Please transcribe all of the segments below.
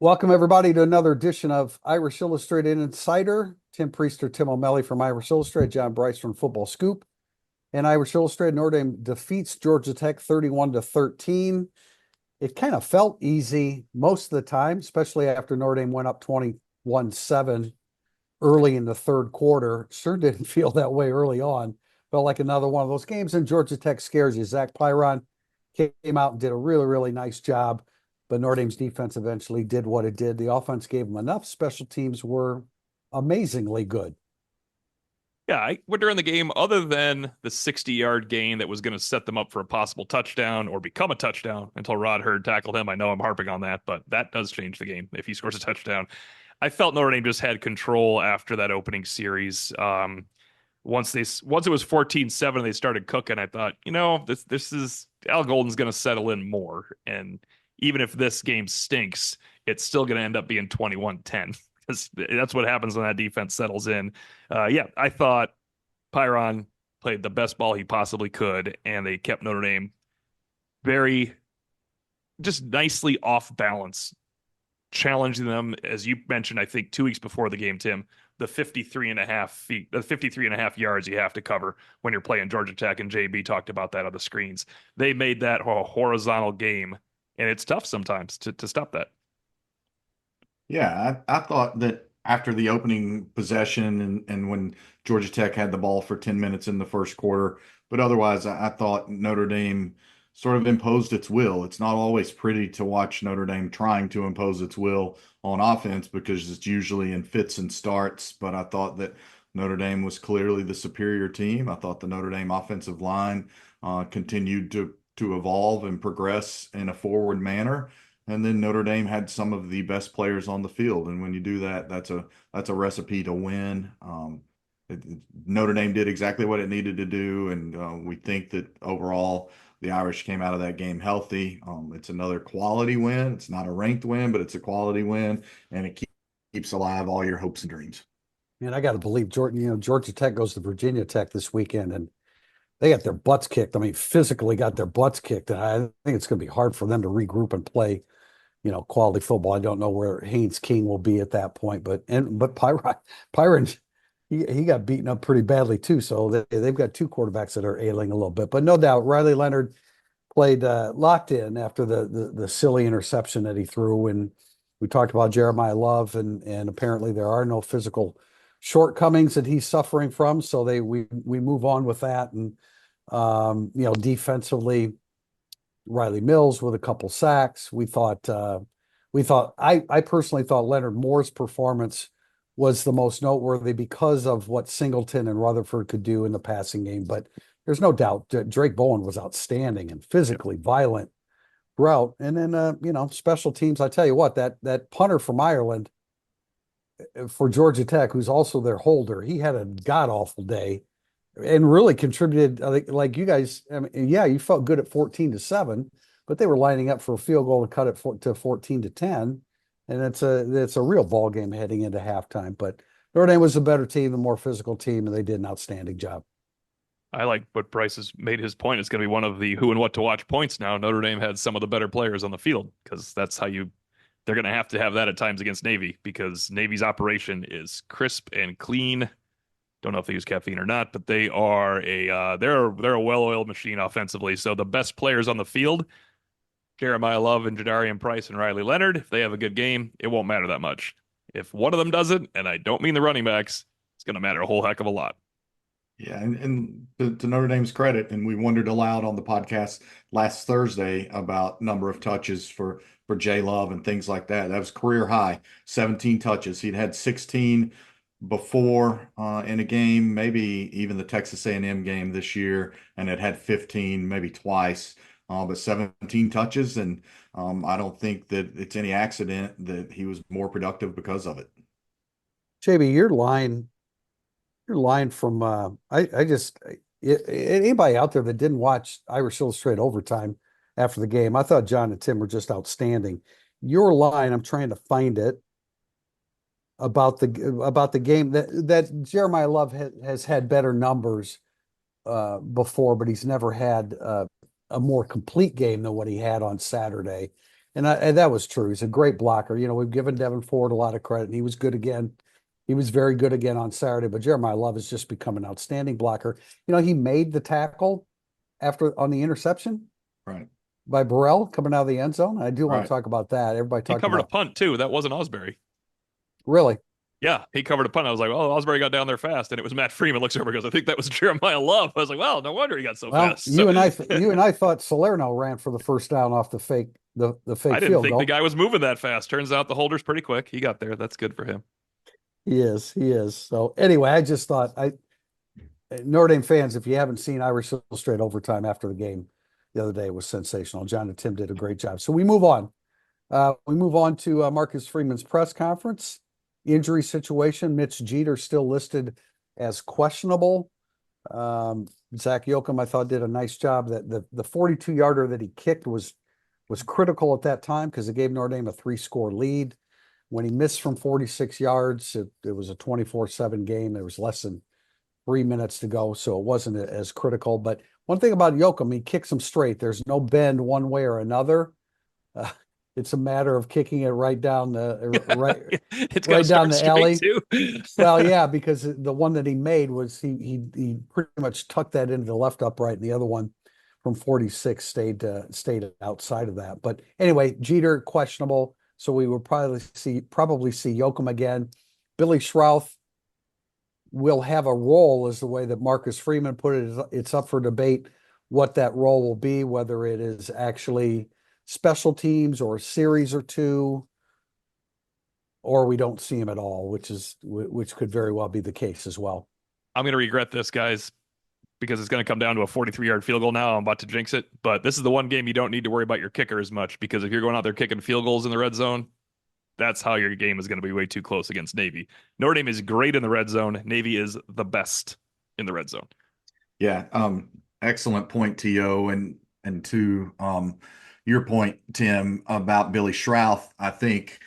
Welcome, everybody, to another edition of Irish Illustrated Insider. Tim Priester, Tim O'Malley from Irish Illustrated, John Bryce from Football Scoop. And Irish Illustrated, Notre Dame defeats Georgia Tech 31-13. It kind of felt easy most of the time, especially after Notre Dame went up 21-7 early in the third quarter. Sure didn't feel that way early on. Felt like another one of those games, and Georgia Tech scares you. Zach Pyron came out and did a really, really nice job. But Notre Dame's defense eventually did what it did. The offense gave them enough. Special teams were amazingly good. Yeah, during the game, other than the 60-yard gain that was going to set them up for a possible touchdown or become a touchdown until Rod Hurd tackled him. I know I'm harping on that, but that does change the game if he scores a touchdown. I felt Notre Dame just had control after that opening series. Once it was 14-7, they started cooking. I thought, this is Al Golden's going to settle in more, and even if this game stinks, it's still going to end up being 21-10 because that's what happens when that defense settles in. I thought Pyron played the best ball he possibly could, and they kept Notre Dame very just nicely off balance, challenging them, as you mentioned, I think 2 weeks before the game, Tim, the 53 and a half feet, the 53 and a half yards you have to cover when you're playing Georgia Tech, and JB talked about that on the screens. They made that a horizontal game, and it's tough sometimes to stop that. Yeah, I thought that after the opening possession and when Georgia Tech had the ball for 10 minutes in the first quarter, but otherwise, I thought Notre Dame sort of imposed its will. It's not always pretty to watch Notre Dame trying to impose its will on offense because it's usually in fits and starts. But I thought that Notre Dame was clearly the superior team. I thought the Notre Dame offensive line continued to evolve and progress in a forward manner. And then Notre Dame had some of the best players on the field, and when you do that, that's a recipe to win. Notre Dame did exactly what it needed to do, and we think that overall the Irish came out of that game healthy. It's another quality win. It's not a ranked win, but it's a quality win, and it keeps alive all your hopes and dreams. And I got to believe Georgia Tech goes to Virginia Tech this weekend, and they got their butts kicked. I mean, physically got their butts kicked. And I think it's going to be hard for them to regroup and play quality football. I don't know where Haynes King will be at that point, but Pyron, he got beaten up pretty badly too. So they've got two quarterbacks that are ailing a little bit, but no doubt Riley Leonard played locked in after the silly interception that he threw. And we talked about Jeremiah Love, and apparently there are no physical shortcomings that he's suffering from. So we move on with that. And defensively, Riley Mills with a couple sacks. I personally thought Leonard Moore's performance was the most noteworthy because of what Singleton and Rutherford could do in the passing game. But there's no doubt that Drake Bowen was outstanding and physically violent throughout. And then, special teams, I tell you what, that punter from Ireland for Georgia Tech, who's also their holder, he had a god-awful day and really contributed. I think, like you guys, I mean, yeah, you felt good at 14-7, but they were lining up for a field goal to cut it to 14-10, and it's a real ball game heading into halftime. But Notre Dame was a better team, the more physical team, and they did an outstanding job. I like what Bryce has made his point. It's going to be one of the who and what to watch points now. Notre Dame had some of the better players on the field because that's how they're going to have that at times against Navy because Navy's operation is crisp and clean. Don't know if they use caffeine or not, but they are they're a well-oiled machine offensively. So the best players on the field, Jeremiah Love and Jadarian Price and Riley Leonard, if they have a good game, it won't matter that much. If one of them doesn't, and I don't mean the running backs, it's going to matter a whole heck of a lot. Yeah, and to Notre Dame's credit, and we wondered aloud on the podcast last Thursday about number of touches for Jay Love and things like that. That was career high, 17 touches. He'd had 16 before in a game, maybe even the Texas A&M game this year, and it had 15 maybe twice, but 17 touches. And I don't think that it's any accident that he was more productive because of it. JB, your line from anybody out there that didn't watch Irish Illustrated overtime after the game, I thought John and Tim were just outstanding. Your line, I'm trying to find it, about the game that Jeremiah Love has had better numbers before, but he's never had a more complete game than what he had on Saturday. And that was true. He's a great blocker. We've given Devin Ford a lot of credit, and he was good again. He was very good again on Saturday, but Jeremiah Love has just become an outstanding blocker. He made the tackle on the interception Right. by Burrell coming out of the end zone. I do want Right. to talk about that. Everybody He talking covered a about punt too. That wasn't Osbury. really. Yeah, he covered a punt. I was like, well, Osbury got down there fast, and it was Matt Freeman. Looks over and goes, I think that was Jeremiah Love. I was like, well, no wonder he got so Well, fast. you and I thought Salerno ran for the first down off the fake I didn't field think goal. the guy was moving that fast. Turns out the holder's pretty quick. He got there. That's good for him. He is. So anyway, I just thought Notre Dame fans, if you haven't seen Irish Illustrated overtime after the game the other day, it was sensational. John and Tim did a great job. So we move on. We move on to Marcus Freeman's press conference. Injury situation. Mitch Jeter still listed as questionable. Zach Yoakum, I thought, did a nice job. That the 42-yarder that he kicked was critical at that time because it gave Notre Dame a 3-score lead. When he missed from 46 yards, it was a 24-7 game. There was less than 3 minutes to go, so it wasn't as critical. But one thing about Yoakum, he kicks them straight. There's no bend one way or another. It's a matter of kicking it right down the It's right down the alley. Too. Well, yeah, because the one that he made was he pretty much tucked that into the left upright, and the other one from 46 stayed outside of that. But anyway, Jeter questionable, so we will probably see Yoakum again. Billy Schrouth will have a role, is the way that Marcus Freeman put it. It's up for debate what that role will be, whether it is actually special teams or a series or two, or we don't see him at all, which could very well be the case as well. I'm going to regret this, guys, because it's going to come down to a 43-yard field goal now. I'm about to jinx it, but this is the one game you don't need to worry about your kicker as much, because if you're going out there kicking field goals in the red zone, that's how your game is going to be way too close against Navy. Notre Dame is great in the red zone. Navy is the best in the red zone. Yeah. Excellent point, T.O. And to your point, Tim, about Billy Schrouth, I think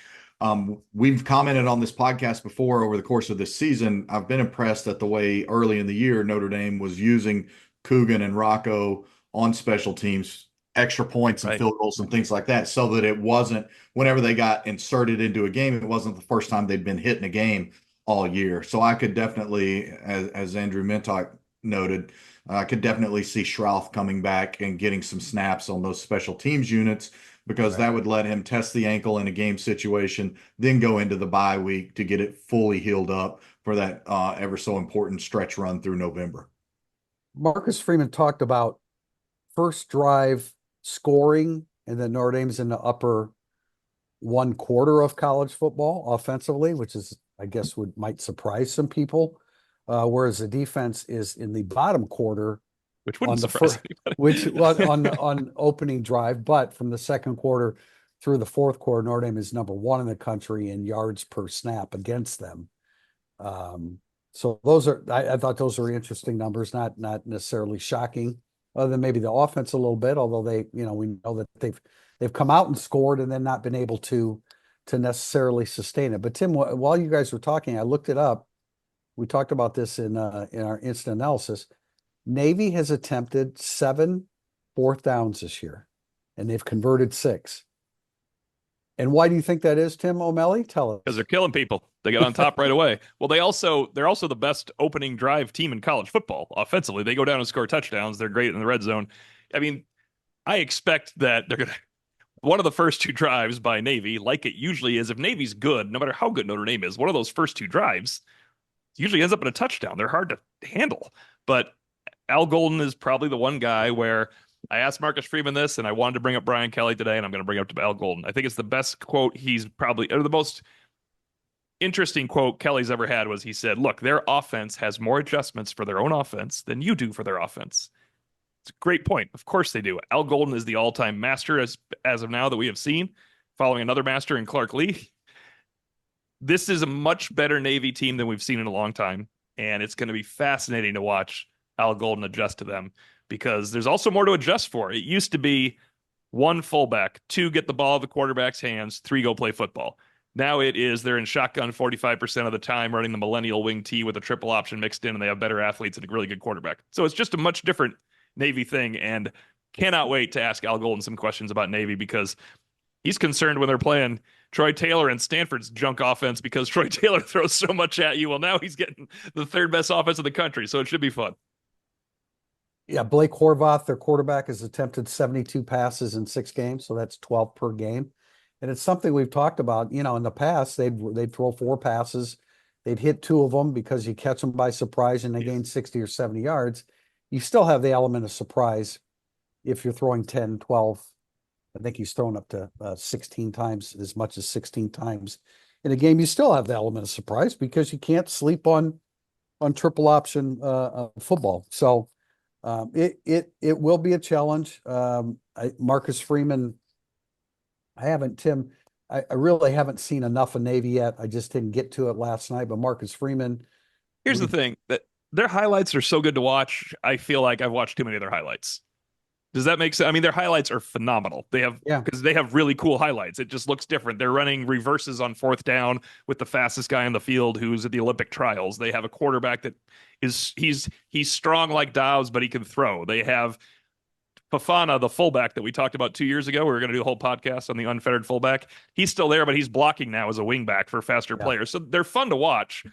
we've commented on this podcast before over the course of this season. I've been impressed at the way early in the year Notre Dame was using Coogan and Rocco on special teams, extra points and field goals and things like that, so that it wasn't, whenever they got inserted into a game, it wasn't the first time they'd been hit in a game all year. So I could definitely, as Andrew Mintock noted, I could definitely see Schrouth coming back and getting some snaps on those special teams units, because that would let him test the ankle in a game situation, then go into the bye week to get it fully healed up for that ever so important stretch run through November. Marcus Freeman talked about first drive scoring, and then Notre Dame's in the upper 1/4 of college football offensively, which is, I guess, might surprise some people. Whereas the defense is in the bottom quarter, which wouldn't surprise anybody. on opening drive, but from the second quarter through the fourth quarter, Notre Dame is number 1 in the country in yards per snap against them. So I thought those are interesting numbers, not necessarily shocking, other than maybe the offense a little bit, although we know that they've come out and scored and then not been able to necessarily sustain it. But Tim, while you guys were talking, I looked it up. We talked about this in our instant analysis. Navy has attempted 7 fourth downs this year, and they've converted 6. And why do you think that is, Tim O'Malley? Tell us. Because they're killing people. They get on top right away. Well, they're also the best opening drive team in college football offensively. They go down and score touchdowns. They're great in the red zone. I mean, I expect that they're going to, one of the first 2 drives by Navy, like it usually is, if Navy's good, no matter how good Notre Dame is, one of those first 2 drives usually ends up in a touchdown. They're hard to handle. But Al Golden is probably the one guy where I asked Marcus Freeman this, and I wanted to bring up Brian Kelly today, and I'm going to bring up to Al Golden. I think it's the best quote he's probably, or the most interesting quote Kelly's ever had, was he said, look, their offense has more adjustments for their own offense than you do for their offense. It's a great point. Of course they do. Al Golden is the all-time master as of now that we have seen, following another master in Clark Lee. This is a much better Navy team than we've seen in a long time, and it's going to be fascinating to watch Al Golden adjust to them, because there's also more to adjust for. It used to be 1 fullback, 2 get the ball at the quarterback's hands, 3 go play football. Now it is they're in shotgun 45% of the time, running the millennial wing T with a triple option mixed in, and they have better athletes and a really good quarterback. So it's just a much different Navy thing, and cannot wait to ask Al Golden some questions about Navy, because He's concerned when they're playing Troy Taylor and Stanford's junk offense because Troy Taylor throws so much at you. Well, now he's getting the third best offense in the country, so it should be fun. Yeah, Blake Horvath, their quarterback, has attempted 72 passes in 6 games, so that's 12 per game. And it's something we've talked about. In the past, they'd throw 4 passes, they'd hit 2 of them because you catch them by surprise and they gain 60 or 70 yards. You still have the element of surprise if you're throwing 10, 12. I think he's thrown up to 16 times, as much as 16 times in a game. You still have the element of surprise because you can't sleep on triple option football. So it will be a challenge. Marcus Freeman, I really haven't seen enough of Navy yet. I just didn't get to it last night, but Marcus Freeman. Here's the thing, that their highlights are so good to watch. I feel like I've watched too many of their highlights. Does that make sense? I mean, their highlights are phenomenal. Because they have really cool highlights. It just looks different. They're running reverses on 4th down with the fastest guy in the field who's at the Olympic trials. They have a quarterback that he's strong like Dobbs, but he can throw. They have Fafana, the fullback that we talked about 2 years ago. We were going to do a whole podcast on the unfettered fullback. He's still there, but he's blocking now as a wingback for faster players. So they're fun to watch.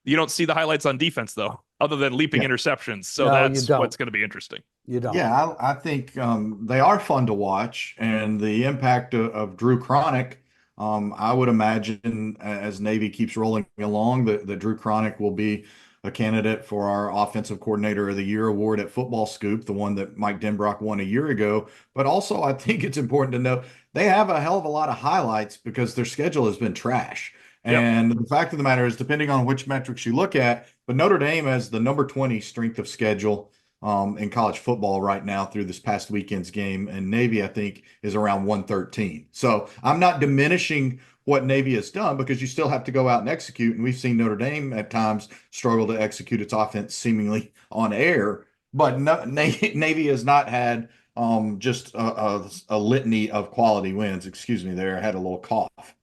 You don't see the highlights on defense, though, other than leaping interceptions. So that's what's going to be interesting. You don't. Yeah, I think they are fun to watch, and the impact of Drew Cronick. I would imagine as Navy keeps rolling along, that Drew Cronick will be a candidate for our Offensive Coordinator of the Year award at Football Scoop, the one that Mike Denbrock won a year ago. But also, I think it's important to note they have a hell of a lot of highlights because their schedule has been trash. And the fact of the matter is, depending on which metrics you look at, but Notre Dame has the number 20 strength of schedule in college football right now through this past weekend's game. And Navy, I think, is around 113. So I'm not diminishing what Navy has done because you still have to go out and execute. And we've seen Notre Dame at times struggle to execute its offense seemingly on air. But Navy has not had just a litany of quality wins. Excuse me there. I had a little cough.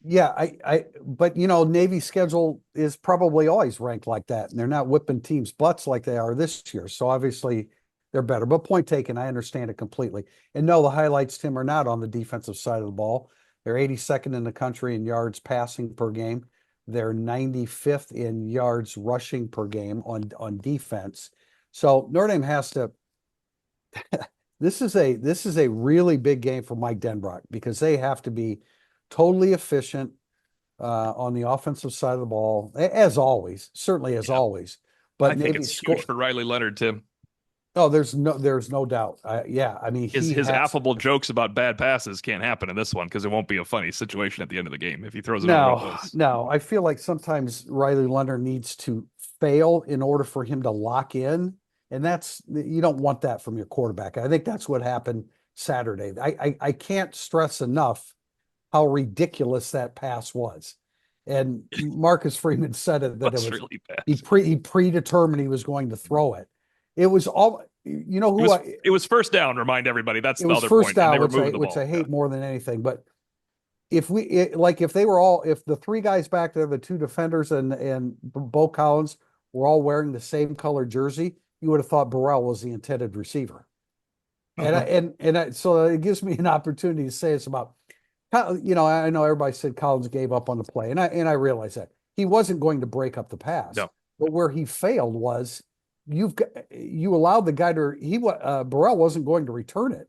Yeah, but Navy's schedule is probably always ranked like that, and they're not whipping teams' butts like they are this year. So obviously they're better. But point taken, I understand it completely. And no, the highlights, Tim, are not on the defensive side of the ball. They're 82nd in the country in yards passing per game. They're 95th in yards rushing per game on defense. So Notre Dame has to. This is a really big game for Mike Denbrock because they have to be totally efficient on the offensive side of the ball, as always, certainly as always. But I think it's huge for Riley Leonard, Tim. Oh, there's no doubt. I mean, his affable jokes about bad passes can't happen in this one because it won't be a funny situation at the end of the game if he throws it over those. No, I feel like sometimes Riley Leonard needs to fail in order for him to lock in, and you don't want that from your quarterback. I think that's what happened Saturday. I can't stress enough how ridiculous that pass was. And Marcus Freeman said it that it was really bad. He predetermined he was going to throw it. It was all it was first down. Remind everybody that's the other first point. Down, which I hate more than anything. But if the 3 guys back there, the 2 defenders and Bo Collins were all wearing the same color jersey, you would have thought Burrell was the intended receiver. So it gives me an opportunity to say it's about. I know everybody said Collins gave up on the play, and I realize that he wasn't going to break up the pass. No. But where he failed was you allowed the guy to Burrell wasn't going to return it,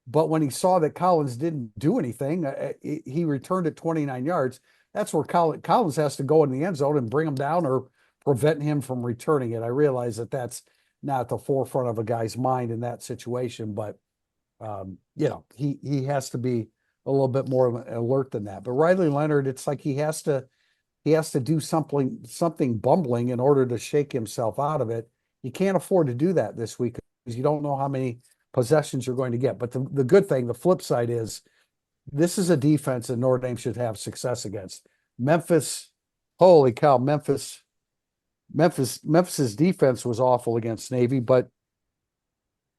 but when he saw that Collins didn't do anything, he returned it 29 yards. That's where Collins has to go in the end zone and bring him down or prevent him from returning it. I realize that that's not at the forefront of a guy's mind in that situation, but he has to be a little bit more alert than that. But Riley Leonard, it's like he has to do something bumbling in order to shake himself out of it. You can't afford to do that this week because you don't know how many possessions you're going to get. But the good thing, the flip side is this is a defense that Notre Dame should have success against. Memphis, holy cow, Memphis' defense was awful against Navy, but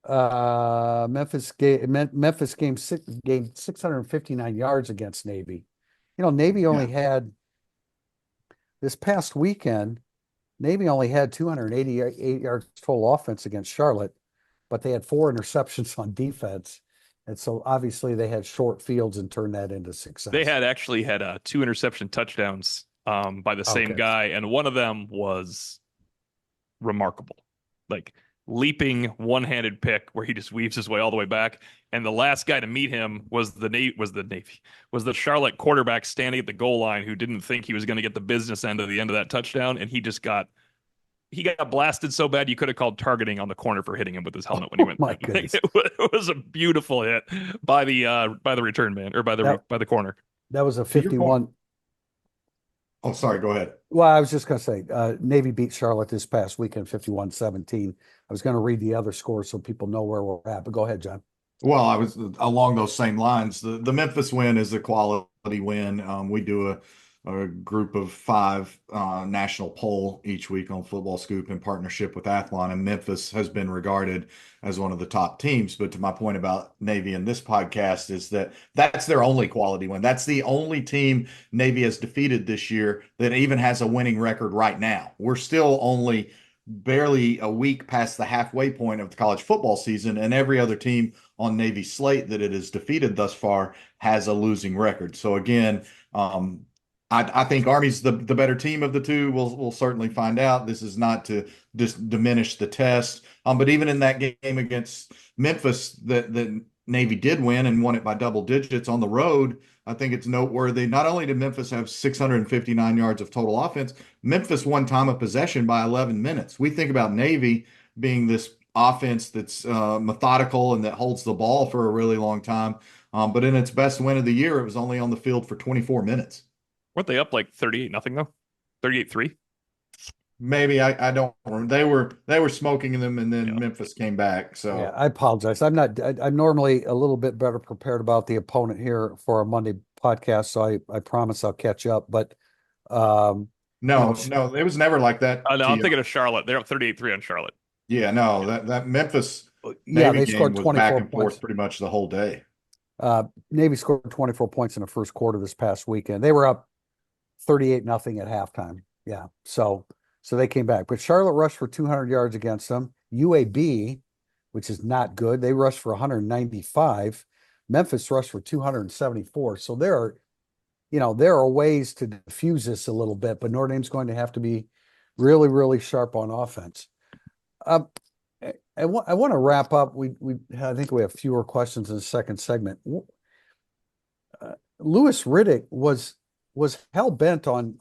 Memphis gained 659 yards against Navy. Navy only had this past weekend. Navy only had 288 yards total offense against Charlotte. but they had 4 interceptions on defense. And so obviously they had short fields and turned that into success. They had actually had 2 interception touchdowns by the same Okay. guy, and one of them was remarkable. Like leaping one-handed pick where he just weaves his way all the way back. And the last guy to meet him was the Charlotte quarterback standing at the goal line who didn't think he was going to get the business end of the end of that touchdown, and he got blasted so bad you could have called targeting on the corner for hitting him with his helmet when he went. My goodness. It was a beautiful hit by the return man, or by the corner. That was a To your point- 51. Oh, sorry. Go ahead. Well, I was just going to say, Navy beat Charlotte this past weekend, 51-17. I was going to read the other scores so people know where we're at, but go ahead, John. Well, I was along those same lines. The Memphis win is a quality win. We do a group of 5 national poll each week on Football Scoop in partnership with Athlon, and Memphis has been regarded as one of the top teams. But to my point about Navy in this podcast is that that's their only quality win. That's the only team Navy has defeated this year that even has a winning record right now. We're still only barely a week past the halfway point of the college football season, and every other team on Navy's slate that it has defeated thus far has a losing record. So again, I think Army's the better team of the two. We'll certainly find out. This is not to just diminish the test. But even in that game against Memphis, that Navy did win and won it by double digits on the road. I think it's noteworthy. Not only did Memphis have 659 yards of total offense, Memphis won time of possession by 11 minutes. We think about Navy being this offense that's methodical and that holds the ball for a really long time. But in its best win of the year, it was only on the field for 24 minutes. Weren't they up like 38-0 though? 38-3? Maybe I don't remember. They were smoking them, and then Memphis came back. So yeah, I apologize. I'm normally a little bit better prepared about the opponent here for our Monday podcast, so I promise I'll catch up. But no, it was never like that. No, I'm thinking of Charlotte. They're up 38-3 on Charlotte. Yeah, no, that Memphis yeah, Navy they scored game was 24 back and points. forth pretty much the whole day. Navy scored 24 points in the first quarter this past weekend. They were up 38-0 at halftime. Yeah, so they came back. But Charlotte rushed for 200 yards against them. UAB, which is not good, they rushed for 195. Memphis rushed for 274. So there are ways to diffuse this a little bit, but Notre Dame's going to have to be really, really sharp on offense. I want to wrap up. I think we have fewer questions in the second segment. Louis Riddick was hell bent on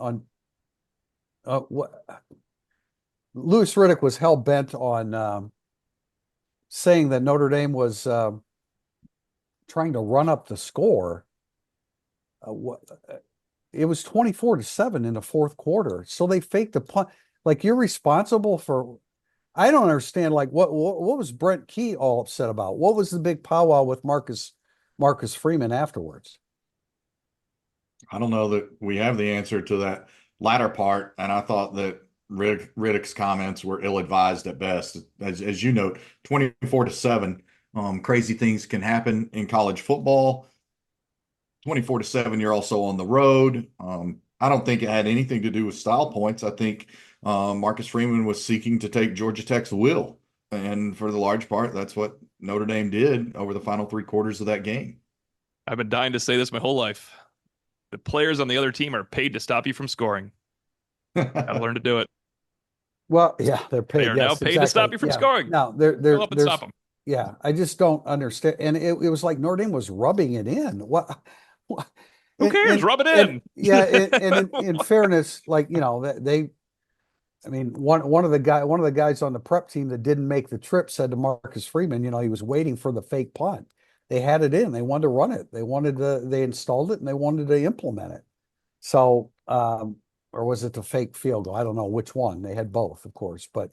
Louis Riddick was hell bent on saying that Notre Dame was trying to run up the score. It was 24-7 in the fourth quarter, so they faked the punt. Like, you're responsible for. I don't understand. Like, what was Brent Key all upset about? What was the big powwow with Marcus Freeman afterwards? I don't know that we have the answer to that latter part, and I thought that Riddick's comments were ill-advised at best. As you note, 24-7, crazy things can happen in college football. 24-7, you're also on the road. I don't think it had anything to do with style points. I think Marcus Freeman was seeking to take Georgia Tech's will, and for the large part, that's what Notre Dame did over the final 3 quarters of that game. I've been dying to say this my whole life. The players on the other team are paid to stop you from scoring. Gotta learn to do it. Well, yeah, they're paid. They are now paid to stop you from scoring. No, Go up and stop them. Yeah, I just don't understand. And it was like Notre Dame was rubbing it in. What Who cares? Rub it in. And in fairness, like, I mean, one of the guys on the prep team that didn't make the trip said to Marcus Freeman, he was waiting for the fake punt. They had it in. They wanted to run it. They installed it and they wanted to implement it. So, or was it the fake field goal? I don't know which one. They had both, of course. But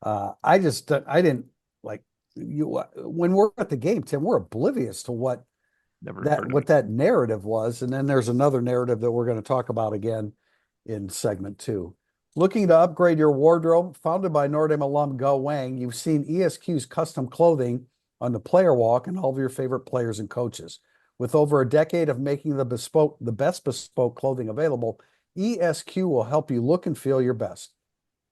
I didn't like when we're at the game, Tim, we're oblivious to what that narrative was. And then there's another narrative that we're going to talk about again in segment 2. Looking to upgrade your wardrobe, founded by Notre Dame alum Go Wang, you've seen ESQ's custom clothing on the player walk and all of your favorite players and coaches. With over a decade of making the best bespoke clothing available, ESQ will help you look and feel your best.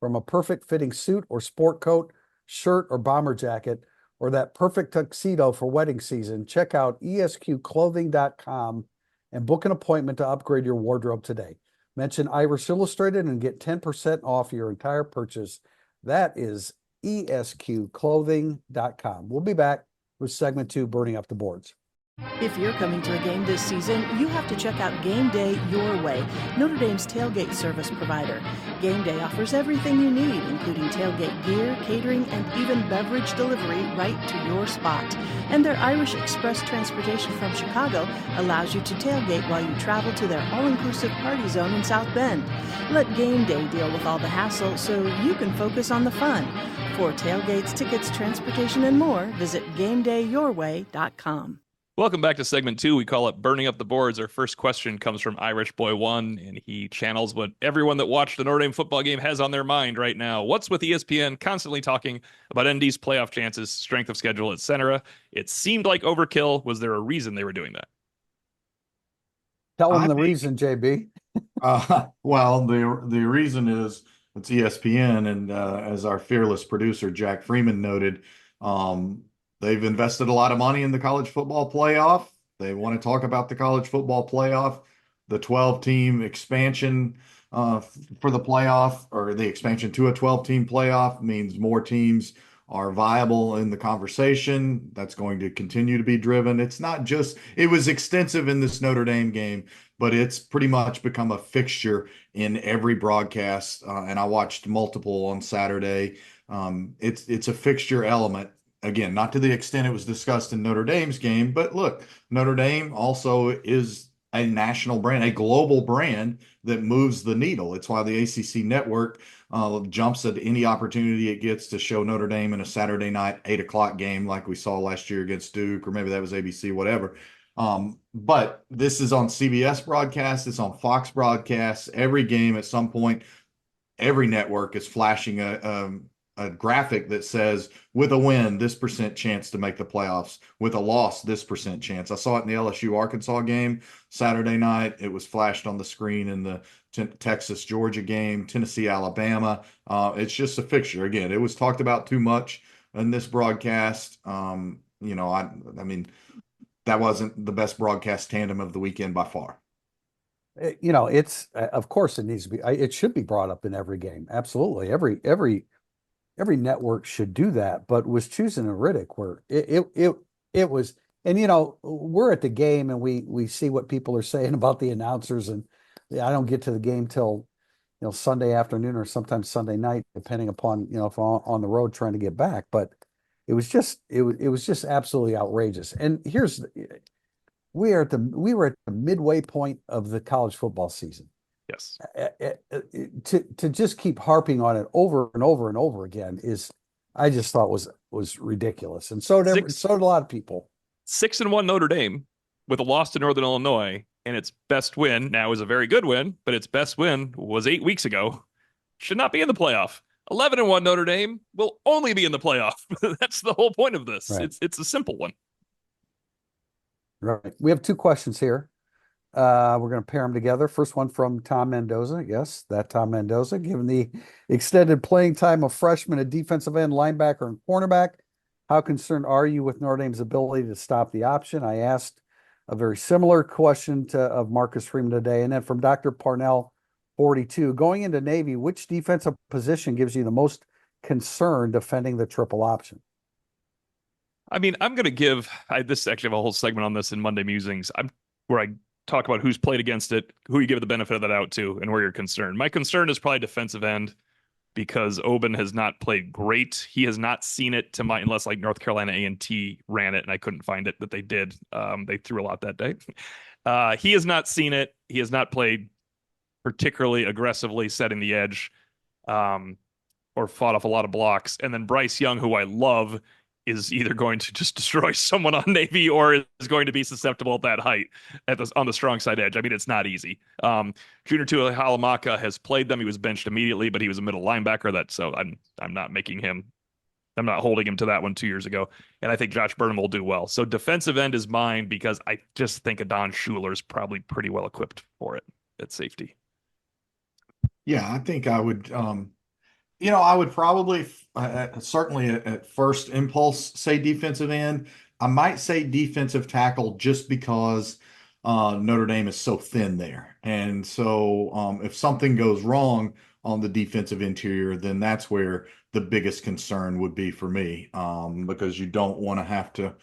From a perfect fitting suit or sport coat, shirt or bomber jacket, or that perfect tuxedo for wedding season, check out esqclothing.com and book an appointment to upgrade your wardrobe today. Mention Irish Illustrated and get 10% off your entire purchase. That is esqclothing.com. We'll be back with segment 2, Burning Up the Boards. If you're coming to a game this season, you have to check out Game Day Your Way, Notre Dame's tailgate service provider. Game Day offers everything you need, including tailgate gear, catering, and even beverage delivery right to your spot. And their Irish Express transportation from Chicago allows you to tailgate while you travel to their all-inclusive party zone in South Bend. Let Game Day deal with all the hassle so you can focus on the fun. For tailgates, tickets, transportation, and more, visit GameDayYourWay.com. Welcome back to segment 2. We call it Burning Up the Boards. Our first question comes from Irish Boy 1, and he channels what everyone that watched the Notre Dame football game has on their mind right now. What's with ESPN constantly talking about ND's playoff chances, strength of schedule, etc.? It seemed like overkill. Was there a reason they were doing that? Tell them the reason, JB. Well, the reason is it's ESPN, and as our fearless producer Jack Freeman noted, they've invested a lot of money in the college football playoff. They want to talk about the college football playoff, the 12-team expansion for the playoff, or the expansion to a 12-team playoff means more teams are viable in the conversation. That's going to continue to be driven. It's not just, it was extensive in this Notre Dame game, but it's pretty much become a fixture in every broadcast. And I watched multiple on Saturday. It's a fixture element. Again, not to the extent it was discussed in Notre Dame's game, but look, Notre Dame also is a national brand, a global brand that moves the needle. It's why the ACC network jumps at any opportunity it gets to show Notre Dame in a Saturday night 8 o'clock game like we saw last year against Duke, or maybe that was ABC, whatever. But this is on CBS broadcast. It's on Fox broadcasts. Every game at some point, every network is flashing a graphic that says, with a win, this % chance to make the playoffs. With a loss, this % chance. I saw it in the LSU Arkansas game Saturday night. It was flashed on the screen in the Texas Georgia game, Tennessee Alabama. It's just a fixture. Again, it was talked about too much in this broadcast. I mean, that wasn't the best broadcast tandem of the weekend by far. It's of course it needs to be. It should be brought up in every game. Absolutely, every network should do that. But was choosing a Riddick where it was, and we're at the game and we see what people are saying about the announcers, and I don't get to the game till Sunday afternoon or sometimes Sunday night, depending upon if I'm on the road trying to get back. But it was just absolutely outrageous. And we were at the midway point of the college football season. Yes. To just keep harping on it over and over and over again I just thought was ridiculous. And so did a lot of people. 6-1 Notre Dame with a loss to Northern Illinois, and its best win now is a very good win, but its best win was 8 weeks ago. Should not be in the playoff. 11-1 Notre Dame will only be in the playoff. That's the whole point of this. Right. It's a simple one. Right. We have 2 questions here. We're going to pair them together. First one from Tom Mendoza. Yes, that Tom Mendoza. Given the extended playing time of freshman at defensive end, linebacker, and cornerback, how concerned are you with Notre Dame's ability to stop the option? I asked a very similar question of Marcus Freeman today. And then from Dr. Parnell, 42, going into Navy, which defensive position gives you the most concern defending the triple option? I mean, I'm going to give this actually have a whole segment on this in Monday Musings. Where I talk about who's played against it, who you give the benefit of that out to, and where you're concerned. My concern is probably defensive end, because Oben has not played great. He has not seen it unless like North Carolina A&T ran it, and I couldn't find it that they did. They threw a lot that day. He has not seen it. He has not played particularly aggressively setting the edge, or fought off a lot of blocks. And then Bryce Young, who I love, is either going to just destroy someone on Navy or is going to be susceptible at that height on the strong side edge. I mean, it's not easy. Junior Tua Halamaka has played them. He was benched immediately, but he was a middle linebacker. So I'm not holding him to that one 2 years ago. And I think Josh Burnham will do well. So defensive end is mine, because I just think Adon Schuler is probably pretty well equipped for it at safety. Yeah, I think I would, I would probably certainly at first impulse say defensive end. I might say defensive tackle just because Notre Dame is so thin there. And so if something goes wrong on the defensive interior, then that's where the biggest concern would be for me, because you don't want to have to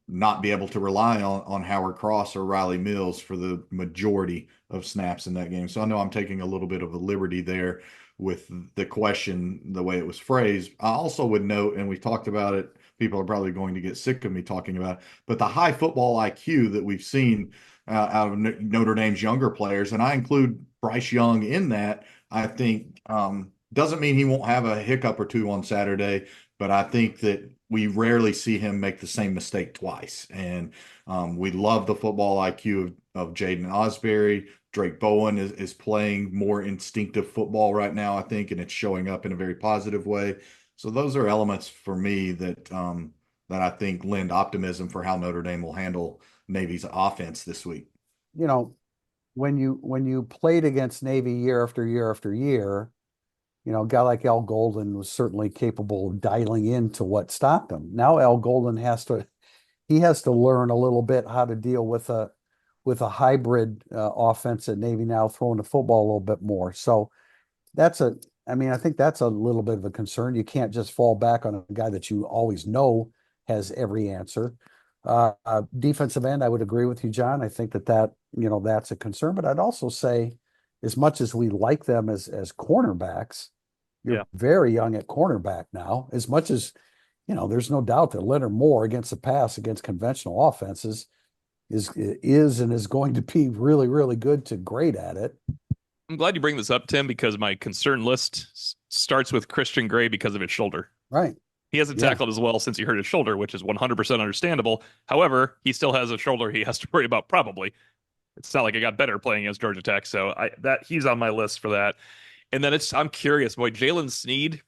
not be able to rely on Howard Cross or Riley Mills for the majority of snaps in that game. So I know I'm taking a little bit of a liberty there with the question, the way it was phrased. I also would note, and we talked about it, people are probably going to get sick of me talking about it, but the high football IQ that we've seen out of Notre Dame's younger players, and I include Bryce Young in that, I think doesn't mean he won't have a hiccup or two on Saturday, but I think that we rarely see him make the same mistake twice. And we love the football IQ of Jaden Osbury. Drake Bowen is playing more instinctive football right now, I think, and it's showing up in a very positive way. So those are elements for me that I think lend optimism for how Notre Dame will handle Navy's offense this week. When you played against Navy year after year after year, a guy like Al Golden was certainly capable of dialing into what stopped him. Now Al Golden has to learn a little bit how to deal with a hybrid offense at Navy now, throwing the football a little bit more. So I think that's a little bit of a concern. You can't just fall back on a guy that you always know has every answer. Defensive end, I would agree with you, John. I think that's a concern. But I'd also say, as much as we like them as cornerbacks, you're very young at cornerback now. As much as, there's no doubt that Leonard Moore against the pass, against conventional offenses, is and is going to be really, really good to great at it. I'm glad you bring this up, Tim, because my concern list starts with Christian Gray because of his shoulder. Right. He hasn't tackled as well since he hurt his shoulder, which is 100% understandable. However, he still has a shoulder he has to worry about probably. It's not like it got better playing against Georgia Tech, so he's on my list for that. And then I'm curious, boy, Jalen Sneed.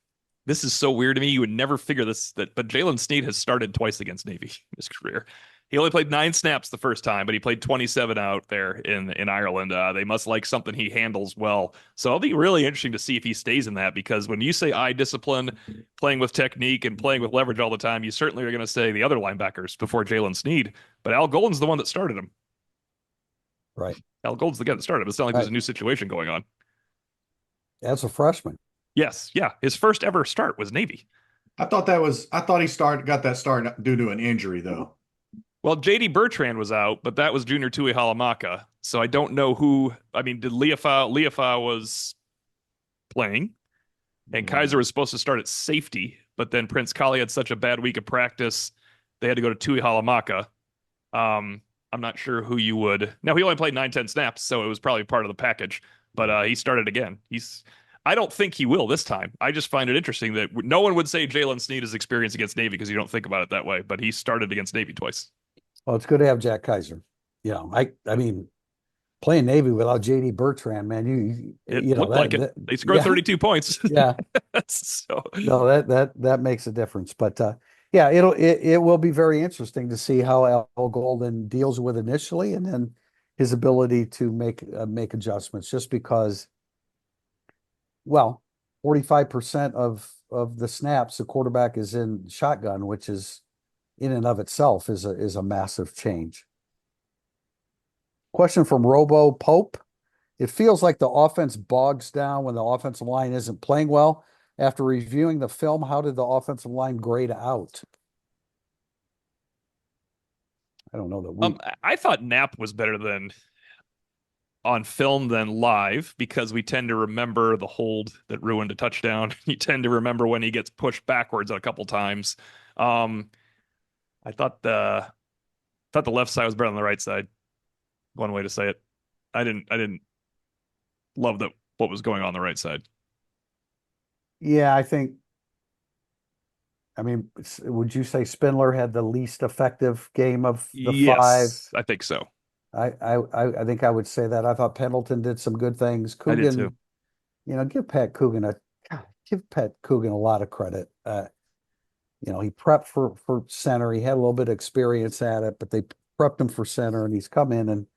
This is so weird to me. You would never figure this, but Jalen Sneed has started twice against Navy in his career. He only played 9 snaps the first time, but he played 27 out there in Ireland. They must like something he handles well. So it'll be really interesting to see if he stays in that, because when you say eye discipline, playing with technique and playing with leverage all the time, you certainly are going to say the other linebackers before Jalen Sneed. But Al Golden's the one that started him. Right. Al Golden's the guy that started him. It's not like there's a new situation going on. As a freshman. Yes. Yeah. His first ever start was Navy. I thought he got that start due to an injury, though. Well, JD Bertrand was out, but that was Junior Tui Halamaka. So I don't know who. I mean, did Leafa was playing, and Kaiser was supposed to start at safety, but then Prince Kali had such a bad week of practice, they had to go to Tui Halamaka. I'm not sure who you would. Now, he only played 9-10 snaps, so it was probably part of the package, but he started again. I don't think he will this time. I just find it interesting that no one would say Jalen Sneed is experienced against Navy because you don't think about it that way, but he started against Navy twice. Well, it's good to have Jack Kaiser. I mean, playing Navy without JD Bertrand, man, it looked like it. They scored 32 points. Yeah. So no, that makes a difference. But it will be very interesting to see how Al Golden deals with initially, and then his ability to make adjustments. Just because, 45% of the snaps the quarterback is in shotgun, which is in and of itself is a massive change. Question from Robo Pope. It feels like the offense bogs down when the offensive line isn't playing well. After reviewing the film, how did the offensive line grade out? I don't know that I thought Knapp was better than on film than live, because we tend to remember the hold that ruined a touchdown. You tend to remember when he gets pushed backwards a couple times. I thought the left side was better than the right side. One way to say it. I didn't love what was going on the right side. Yeah, I mean, would you say Spindler had the least effective game of the 5? I think so. I think I would say that. I thought Pendleton did some good things. Coogan, I did too. Give Pat Coogan a lot of credit. He prepped for center. He had a little bit of experience at it, but they prepped him for center, and he's come in and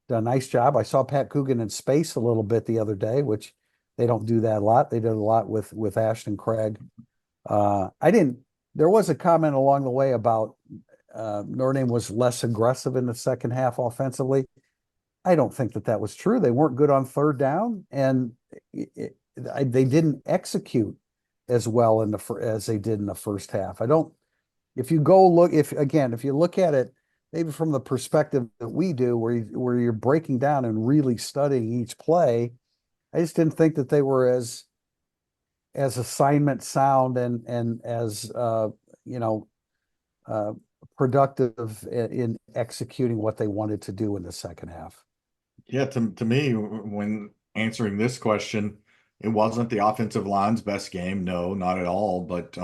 done a nice job. I saw Pat Coogan in space a little bit the other day, which They don't do that a lot. They did a lot with Ashton Craig. There was a comment along the way about Notre Dame was less aggressive in the second half offensively. I don't think that was true. They weren't good on third down, and they didn't execute as well as they did in the first half. If you look at it, maybe from the perspective that we do, where you're breaking down and really studying each play, I just didn't think that they were as assignment sound and as productive in executing what they wanted to do in the second half. Yeah, to me, when answering this question, it wasn't the offensive line's best game. No, not at all. But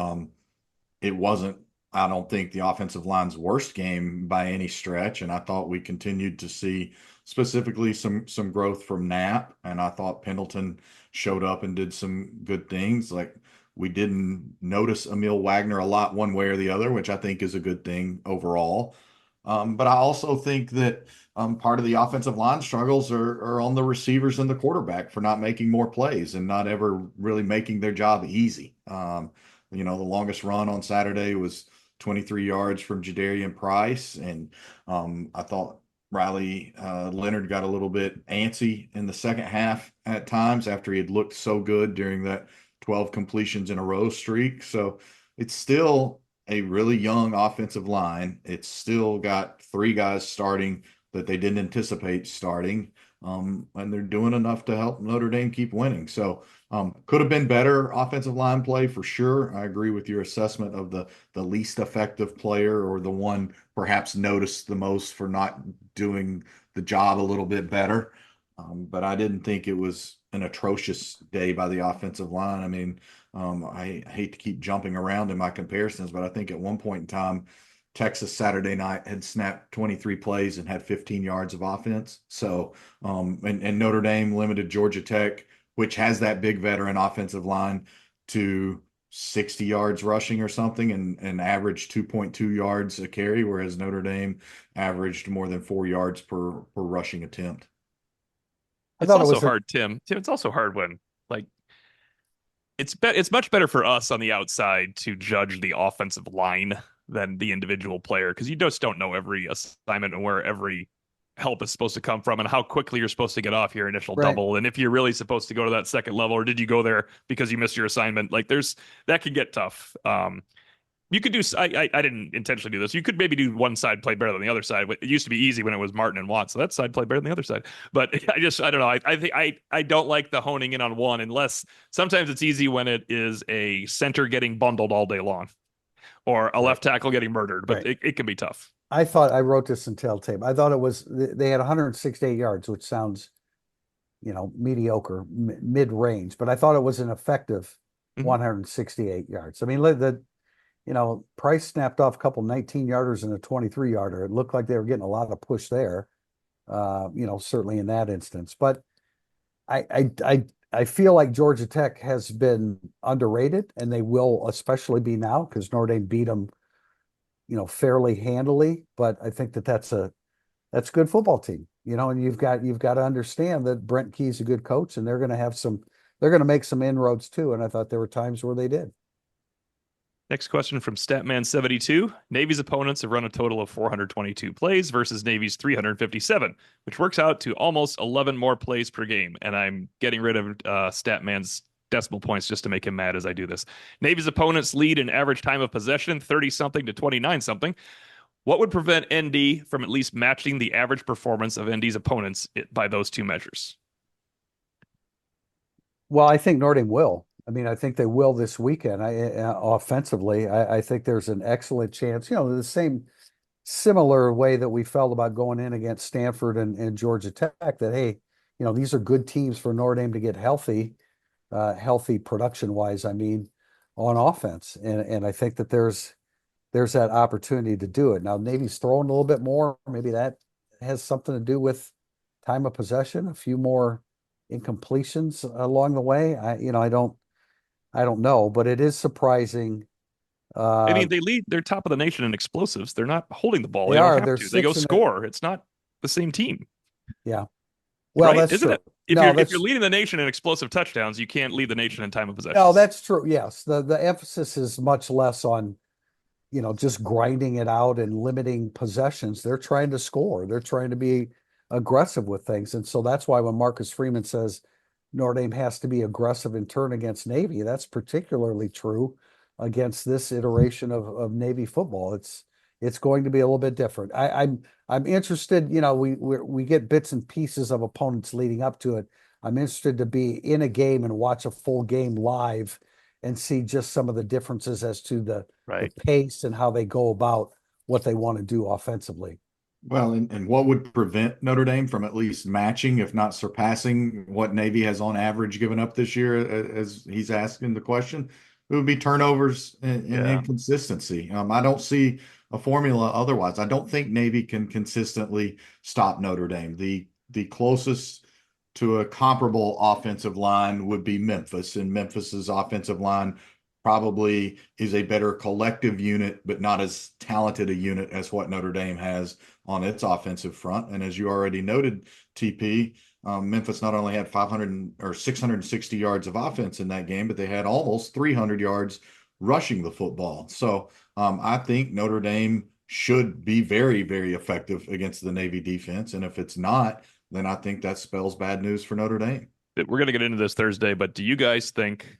it wasn't, I don't think, the offensive line's worst game by any stretch. And I thought we continued to see specifically some growth from Knapp. And I thought Pendleton showed up and did some good things. Like, we didn't notice Emil Wagner a lot one way or the other, which I think is a good thing overall. But I also think that part of the offensive line struggles are on the receivers and the quarterback for not making more plays and not ever really making their job easy. The longest run on Saturday was 23 yards from Jadarian Price. And I thought Riley Leonard got a little bit antsy in the second half at times after he had looked so good during that 12 completions in a row streak. So it's still a really young offensive line. It's still got 3 guys starting that they didn't anticipate starting. And they're doing enough to help Notre Dame keep winning. So could have been better offensive line play for sure. I agree with your assessment of the least effective player, or the one perhaps noticed the most for not doing the job a little bit better. But I didn't think it was an atrocious day by the offensive line. I mean, I hate to keep jumping around in my comparisons, but I think at one point in time, Texas Saturday night had snapped 23 plays and had 15 yards of offense. So, and Notre Dame limited Georgia Tech, which has that big veteran offensive line, to 60 yards rushing or something, and averaged 2.2 yards a carry, whereas Notre Dame averaged more than 4 yards per rushing attempt. It's also hard, Tim. It's also hard when, like, it's much better for us on the outside to judge the offensive line than the individual player, because you just don't know every assignment and where every help is supposed to come from and how quickly you're supposed to get off your initial double, and if you're really supposed to go to that second level, or did you go there because you missed your assignment. Like, that could get tough. You could do, I didn't intentionally do this. You could maybe do one side play better than the other side. It used to be easy when it was Martin and Watts. So that side played better than the other side. But I don't know. I think I don't like the honing in on one, unless sometimes it's easy when it is a center getting bundled all day long or a left tackle getting murdered, but it can be tough. I wrote this in tape. I thought they had 168 yards, which sounds, mediocre, mid-range, but I thought it was an effective 168 yards. I mean, Price snapped off a couple 19-yarders and a 23-yarder. It looked like they were getting a lot of push there, certainly in that instance. But I feel like Georgia Tech has been underrated, and they will especially be now, because Notre Dame beat them, fairly handily. But I think that's a good football team, and you've got to understand that Brent Key's a good coach, and they're going to make some inroads too. And I thought there were times where they did. Next question from Statman72. Navy's opponents have run a total of 422 plays versus Navy's 357, which works out to almost 11 more plays per game. And I'm getting rid of Statman's decimal points just to make him mad as I do this. Navy's opponents lead in average time of possession, 30-something to 29-something. What would prevent ND from at least matching the average performance of ND's opponents by those two measures? Well, I think Notre Dame will. I mean, I think they will this weekend. Offensively, I think there's an excellent chance. The same similar way that we felt about going in against Stanford and Georgia Tech, that, hey, these are good teams for Notre Dame to get healthy production-wise, I mean, on offense. And I think that there's that opportunity to do it. Now, Navy's throwing a little bit more. Maybe that has something to do with time of possession, a few more incompletions along the way. I don't know, but it is surprising. I mean, they're top of the nation in explosives. They're not holding the ball. They don't are. have to. They go score. It's not the same team. Yeah. Well, right? that's Isn't true. it? If No, you're leading the nation in explosive touchdowns, you can't lead the nation in time of possession. no, that's true. Yes. The emphasis is much less on, just grinding it out and limiting possessions. They're trying to score. They're trying to be aggressive with things. And so that's why when Marcus Freeman says Notre Dame has to be aggressive in turn against Navy, that's particularly true against this iteration of Navy football. It's going to be a little bit different. I'm interested, we get bits and pieces of opponents leading up to it. I'm interested to be in a game and watch a full game live and see just some of the differences as to the pace and how they go about what they want to do offensively. Well, and what would prevent Notre Dame from at least matching, if not surpassing, what Navy has on average given up this year, as he's asking the question? It would be turnovers and inconsistency. I don't see a formula otherwise. I don't think Navy can consistently stop Notre Dame. The closest to a comparable offensive line would be Memphis, and Memphis's offensive line probably is a better collective unit, but not as talented a unit as what Notre Dame has on its offensive front. And as you already noted, TP, Memphis not only had 500 or 660 yards of offense in that game, but they had almost 300 yards rushing the football. So I think Notre Dame should be very, very effective against the Navy defense. And if it's not, then I think that spells bad news for Notre Dame. We're going to get into this Thursday, but do you guys think,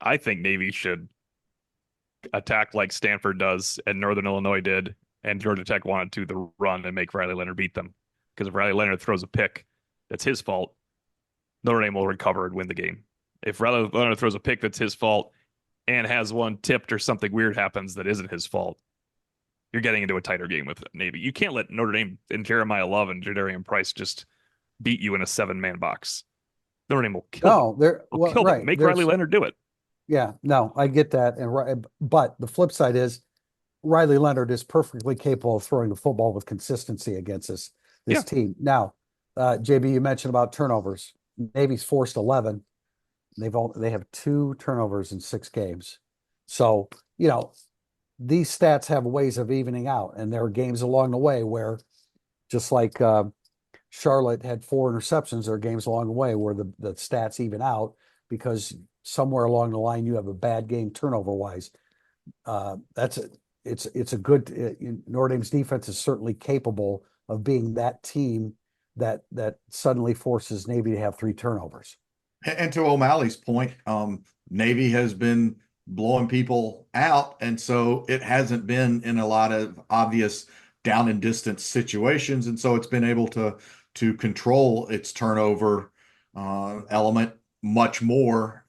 I think Navy should attack like Stanford does and Northern Illinois did, and Georgia Tech wanted to the run and make Riley Leonard beat them. Because if Riley Leonard throws a pick, that's his fault. Notre Dame will recover and win the game. If Riley Leonard throws a pick that's his fault and has one tipped or something weird happens that isn't his fault, you're getting into a tighter game with Navy. You can't let Notre Dame and Jeremiah Love and Jadarian Price just beat you in a 7-man box. Notre Dame will kill them. Make Riley Leonard do it. Yeah, no, I get that. But the flip side is Riley Leonard is perfectly capable of throwing the football with consistency against this team. Now, JB, you mentioned about turnovers. Navy's forced 11. They have 2 turnovers in 6 games. So, these stats have ways of evening out, and there are games along the way where, just like Charlotte had 4 interceptions, there are games along the way where the stats even out because somewhere along the line you have a bad game turnover wise. It's a good Notre Dame's defense is certainly capable of being that team that suddenly forces Navy to have 3 turnovers. And to O'Malley's point, Navy has been blowing people out, and so it hasn't been in a lot of obvious down and distance situations, and so it's been able to control its turnover element much more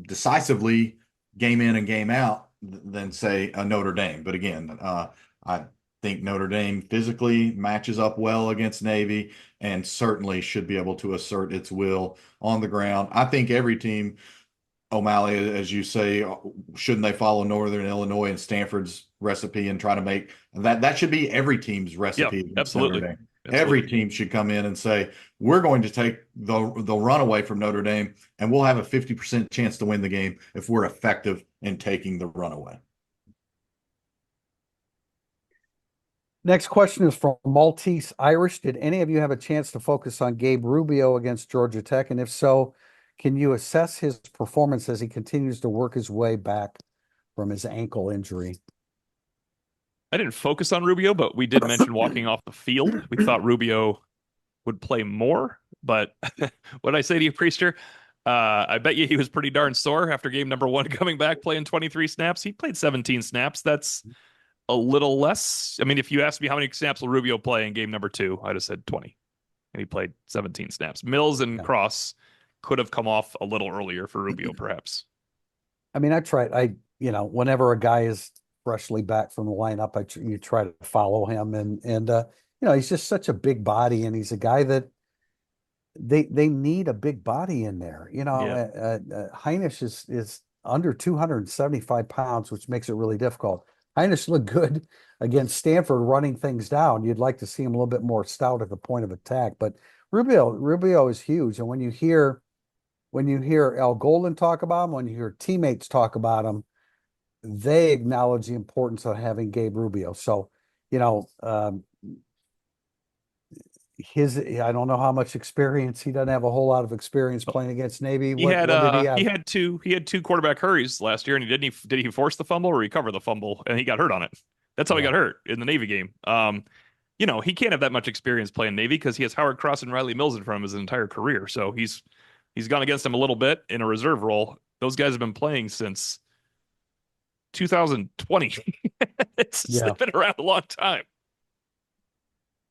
decisively game in and game out than say a Notre Dame. But again, I think Notre Dame physically matches up well against Navy and certainly should be able to assert its will on the ground. I think every team, O'Malley, as you say, shouldn't they follow Northern Illinois and Stanford's recipe and try to make that should be every team's recipe. Yep, absolutely. Every team should come in and say, we're going to take the run away from Notre Dame, and we'll have a 50% chance to win the game if we're effective in taking the runaway. Next question is from Maltese Irish. Did any of you have a chance to focus on Gabe Rubio against Georgia Tech? And if so, can you assess his performance as he continues to work his way back from his ankle injury? I didn't focus on Rubio, but we did mention walking off the field. We thought Rubio would play more, but what I say to you, Priester, I bet you he was pretty darn sore after game number 1 coming back playing 23 snaps. He played 17 snaps. That's a little less. I mean, if you asked me how many snaps will Rubio play in game number 2, I'd have said 20. And he played 17 snaps. Mills and Cross could have come off a little earlier for Rubio, perhaps. I mean, whenever a guy is freshly back from the lineup, you try to follow him, and he's just such a big body, and he's a guy that they need a big body in there. Heinisch is under 275 pounds, which makes it really difficult. Heinisch looked good against Stanford running things down. You'd like to see him a little bit more stout at the point of attack, but Rubio is huge. And when you hear Al Golden talk about him, when you hear teammates talk about him, they acknowledge the importance of having Gabe Rubio. So, I don't know how much experience. He doesn't have a whole lot of experience playing against Navy. He What did he have? he had two quarterback hurries last year, and did he force the fumble or recover the fumble, and he got hurt on it. That's how he Yeah. got hurt in the Navy game. He can't have that much experience playing Navy because he has Howard Cross and Riley Mills in front of him his entire career. So he's gone against him a little bit in a reserve role. Those guys have been playing since 2020. Yeah. They've been around a long time.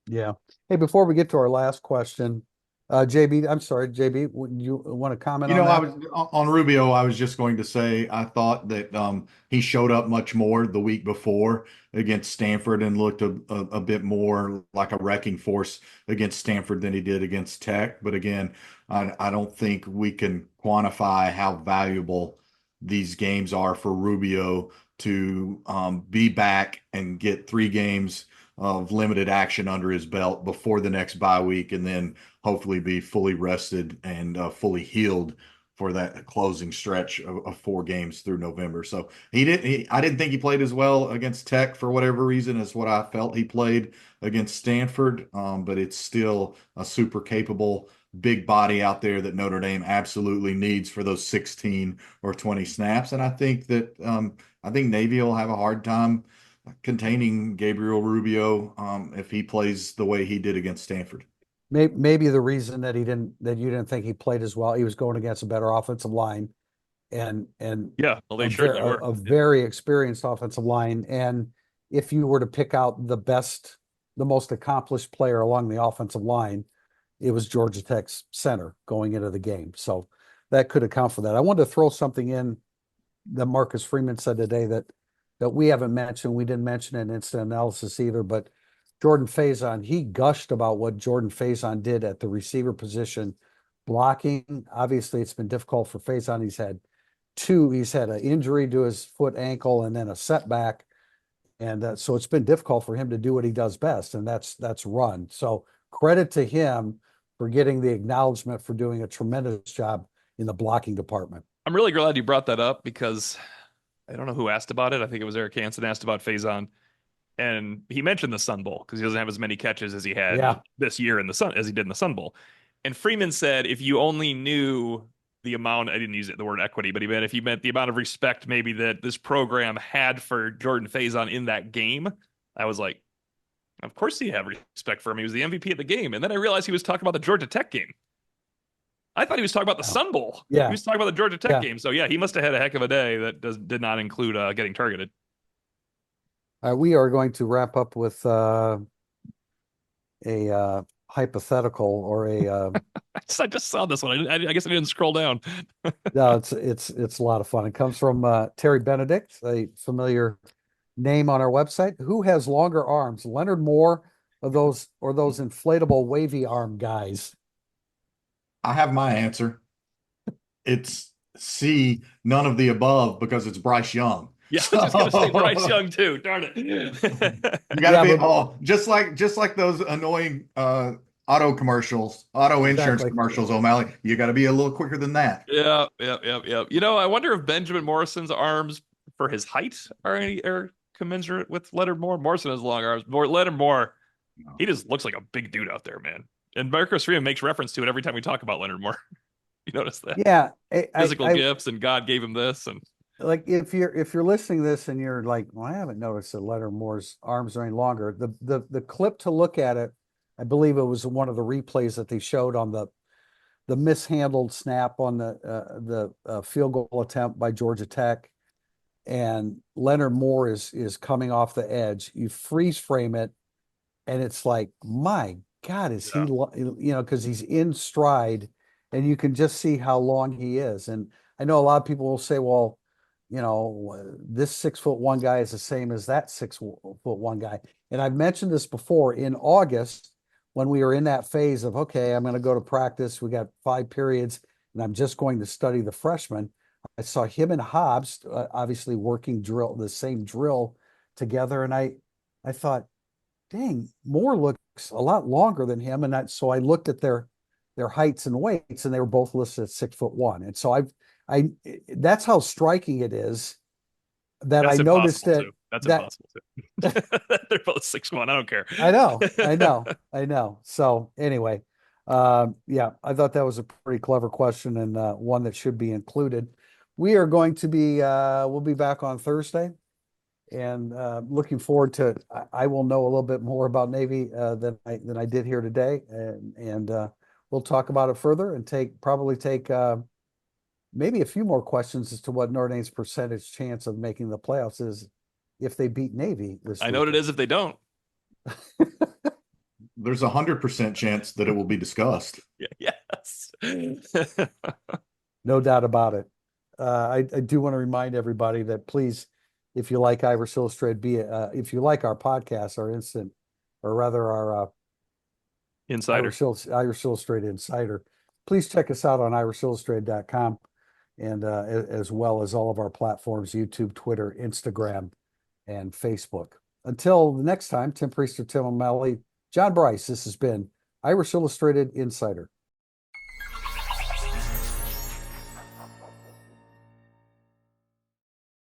Yeah. Hey, before we get to our last question, JB, I'm sorry, JB, would you want to comment on I that? was on Rubio. I was just going to say I thought that he showed up much more the week before against Stanford and looked a bit more like a wrecking force against Stanford than he did against Tech. But again, I don't think we can quantify how valuable these games are for Rubio to be back and get 3 games of limited action under his belt before the next bye week, and then hopefully be fully rested and fully healed for that closing stretch of 4 games through November. So I didn't think he played as well against Tech for whatever reason as what I felt he played against Stanford. But it's still a super capable big body out there that Notre Dame absolutely needs for those 16 or 20 snaps. And I think Navy will have a hard time containing Gabriel Rubio if he plays the way he did against Stanford. Maybe the reason that you didn't think he played as well, he was going against a better offensive line and Yeah, well, they certainly were. a very experienced offensive line. And if you were to pick out the most accomplished player along the offensive line, it was Georgia Tech's center going into the game. So that could account for that. I wanted to throw something in that Marcus Freeman said today that we haven't mentioned. We didn't mention it in instant analysis either, but Jordan Faison, he gushed about what Jordan Faison did at the receiver position, blocking. Obviously, it's been difficult for Faison. He's had an injury to his foot, ankle, and then a setback. And so it's been difficult for him to do what he does best, and that's run. So credit to him for getting the acknowledgement for doing a tremendous job in the blocking department. I'm really glad you brought that up because I don't know who asked about it. I think it was Eric Hansen asked about Faison. And he mentioned the Sun Bowl because he doesn't have as many catches as he had this year as he did in the Sun Bowl. And Freeman said, if you only knew the amount, I didn't use the word equity, but if you meant the amount of respect maybe that this program had for Jordan Faison in that game, I was like, of course he had respect for him. He was the MVP of the game. And then I realized he was talking about the Georgia Tech game. I thought he was talking about the Sun Bowl. Yeah. He was talking about the Georgia Tech game. So yeah, he must have had a heck of a day that did not include getting targeted. We are going to wrap up with a hypothetical or a. I just saw this one. I guess I didn't scroll down. No, it's a lot of fun. It comes from Terry Benedict, a familiar name on our website. Who has longer arms, Leonard Moore or those inflatable wavy arm guys? I have my answer. It's C, none of the above, because it's Bryce Young. Yeah, I was just gonna say Bryce Young too. Darn it! You gotta be just like those annoying auto insurance commercials, O'Malley. You got to be a little quicker than that. Yeah. I wonder if Benjamin Morrison's arms for his height are commensurate with Leonard Moore. Morrison has long arms. Leonard Moore, he just looks like a big dude out there, man. And Marcus Freeman makes reference to it every time we talk about Leonard Moore. You notice that? Yeah, physical gifts, and God gave him this, and like if you're listening to this and you're like, well, I haven't noticed that Leonard Moore's arms are any longer. The clip to look at it, I believe it was one of the replays that they showed on the mishandled snap on the field goal attempt by Georgia Tech, and Leonard Moore is coming off the edge. You freeze frame it, and it's like, my God, is he? Because he's in stride, and you can just see how long he is. And I know a lot of people will say, well, this 6'1" guy is the same as that 6'1" guy. And I've mentioned this before. In August, when we were in that phase of, okay, I'm going to go to practice, we got 5 periods, and I'm just going to study the freshmen. I saw him and Hobbs obviously working the same drill together, and I thought, dang, Moore looks a lot longer than him. And so I looked at their heights and weights, and they were both listed at 6'1". And so that's how striking it is that I noticed that That's that- impossible too. They're both 6'1". I don't care. I know. So anyway, yeah, I thought that was a pretty clever question and one that should be included. We are going to be, we'll be back on Thursday. And looking forward to, I will know a little bit more about Navy than I did here today, and we'll talk about it further and probably take maybe a few more questions as to what Notre Dame's percentage chance of making the playoffs is if they beat Navy this I know what it weekend. is if they don't. There's 100% chance that it will be discussed. Yes. No doubt about it. I do want to remind everybody that please, if you like Irish Illustrated, if you like our podcast, our instant, or rather our Insider. Irish Illustrated Insider, please check us out on irishillustrated.com and as well as all of our platforms, YouTube, Twitter, Instagram, and Facebook. Until the next time, Tim Priester, Tim O'Malley, John Bryce, this has been Irish Illustrated Insider.